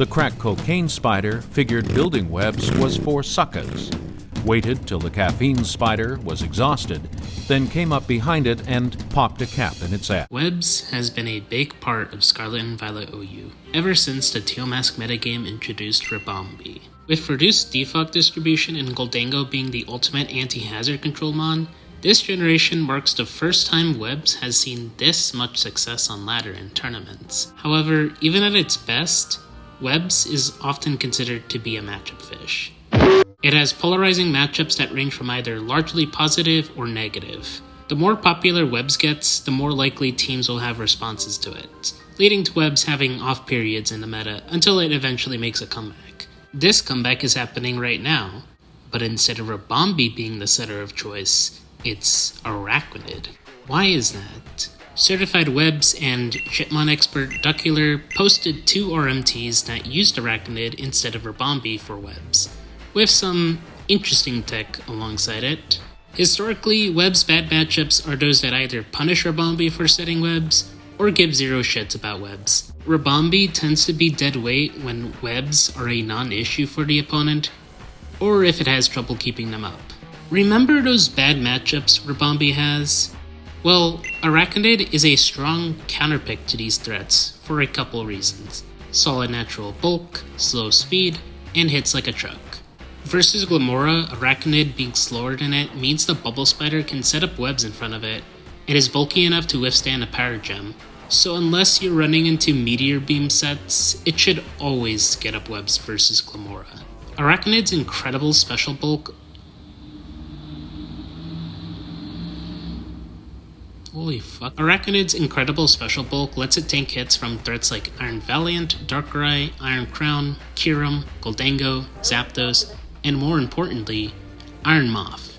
The crack cocaine spider figured building webs was for suckers, waited till the caffeine spider was exhausted, then came up behind it and popped a cap in its ass. Webs has been a big part of Scarlet and Violet OU, ever since the Teal Mask metagame introduced Rabombi. With reduced defog distribution and Goldango being the ultimate anti-hazard control mon, this generation marks the first time Webs has seen this much success on ladder in tournaments. However, even at its best, Webs is often considered to be a matchup fish. It has polarizing matchups that range from either largely positive or negative. The more popular Webs gets, the more likely teams will have responses to it, leading to Webs having off periods in the meta until it eventually makes a comeback. This comeback is happening right now, but instead of Rabombi being the setter of choice, it's Araquanid. Why is that? Certified Webs and Shipmon expert Duckular posted 2 RMTs that used Araquanid instead of Rabombi for Webs, with some interesting tech alongside it. Historically, Webs' bad matchups are those that either punish Rabombi for setting Webs, or give zero shits about Webs. Rabombi tends to be dead weight when Webs are a non-issue for the opponent, or if it has trouble keeping them up. Remember those bad matchups Rabombi has? Well, Araquanid is a strong counterpick to these threats for a couple reasons. Solid natural bulk, slow speed, and hits like a truck. Versus Glamora, Araquanid being slower than it means the Bubble Spider can set up webs in front of it, and is bulky enough to withstand a Power Gem, so unless you're running into Meteor Beam sets, it should always get up webs versus Glamora. Araquanid's incredible special bulk Araquanid's incredible special bulk lets it tank hits from threats like Iron Valiant, Darkrai, Iron Crown, Kyurem, Goldango, Zapdos, and more importantly, Iron Moth,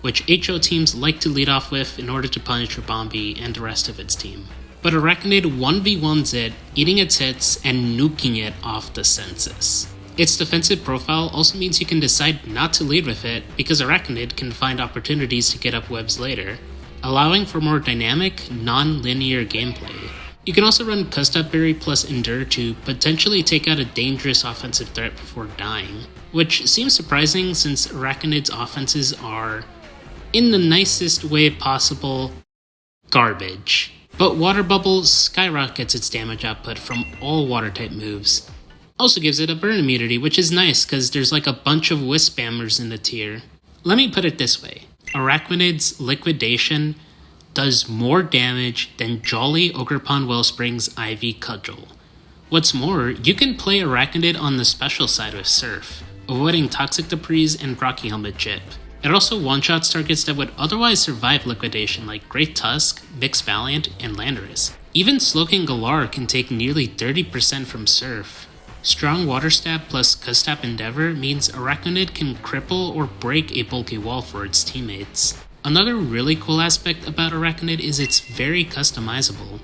which HO teams like to lead off with in order to punish Rabombi and the rest of its team. But Araquanid 1v1s it, eating its hits and nuking it off the census. Its defensive profile also means you can decide not to lead with it because Araquanid can find opportunities to get up webs later, allowing for more dynamic, non-linear gameplay. You can also run Customizable plus Endure to potentially take out a dangerous offensive threat before dying, which seems surprising since Araquanid's offenses are, in the nicest way possible, garbage. But Water Bubble skyrockets its damage output from all water-type moves. Also gives it a burn immunity, which is nice because there's like a bunch of Wisp spammers in the tier. Let me put it this way. Araquanid's Liquidation does more damage than Jolly Ogerpon Wellspring's Ivy Cudgel. What's more, you can play Araquanid on the special side with Surf, avoiding Toxic Debris and Rocky Helmet Chip. It also one-shots targets that would otherwise survive Liquidation like Great Tusk, Mixed Valiant, and Landorus. Even Slowking Galar can take nearly 30% from Surf. Strong Water Stab plus Custap Endeavor means Araquanid can cripple or break a bulky wall for its teammates. Another really cool aspect about Araquanid is it's very customizable,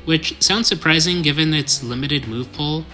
which sounds surprising given its limited move pool,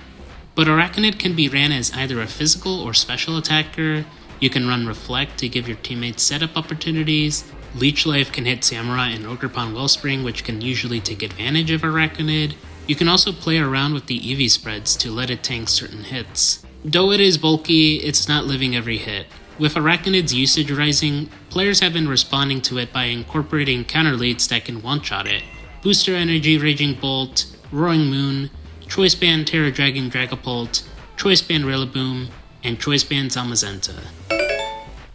but Araquanid can be ran as either a physical or special attacker. You can run Reflect to give your teammates setup opportunities. Leech Life can hit Samurai and Ogerpon Wellspring, which can usually take advantage of Araquanid. You can also play around with the EV spreads to let it tank certain hits. Though it is bulky, it's not living every hit. With Araquanid's usage rising, players have been responding to it by incorporating counter leads that can one-shot it. Booster Energy Raging Bolt, Roaring Moon, Choice Band Terra Dragon Dragapult, Choice Band Rillaboom, and Choice Band Zamazenta.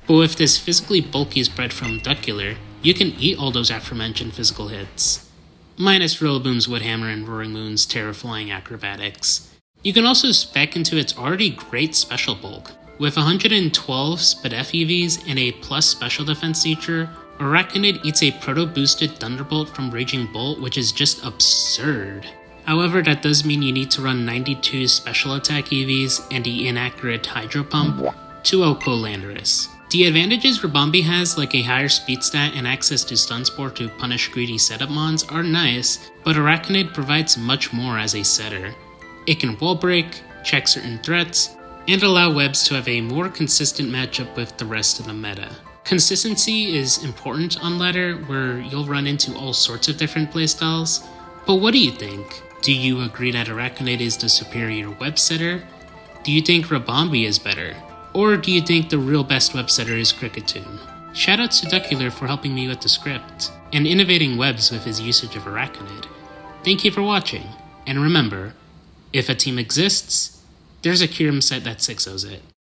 But with this physically bulky spread from Duckular, you can eat all those aforementioned physical hits, minus Rillaboom's Woodhammer and Roaring Moon's Terraflying Acrobatics. You can also spec into its already great special bulk. With 112 SpDef EVs and a plus special defense feature, Araquanid eats a proto-boosted Thunderbolt from Raging Bolt, which is just absurd. However, that does mean you need to run 92 special attack EVs and the inaccurate Hydro Pump to Oko Landorus. The advantages Rabombi has, like a higher speed stat and access to Stun Spore to punish greedy setup mons, are nice, but Araquanid provides much more as a setter. It can wall break, check certain threats, and allow webs to have a more consistent matchup with the rest of the meta. Consistency is important on ladder, where you'll run into all sorts of different playstyles, but what do you think? Do you agree that Araquanid is the superior web setter? Do you think Rabombi is better? Or do you think the real best web setter is Cricketune? Shoutouts to Duckular for helping me with the script, and innovating webs with his usage of Araquanid. Thank you for watching, and remember, if a team exists, there's a Kirim set that 6-0s it.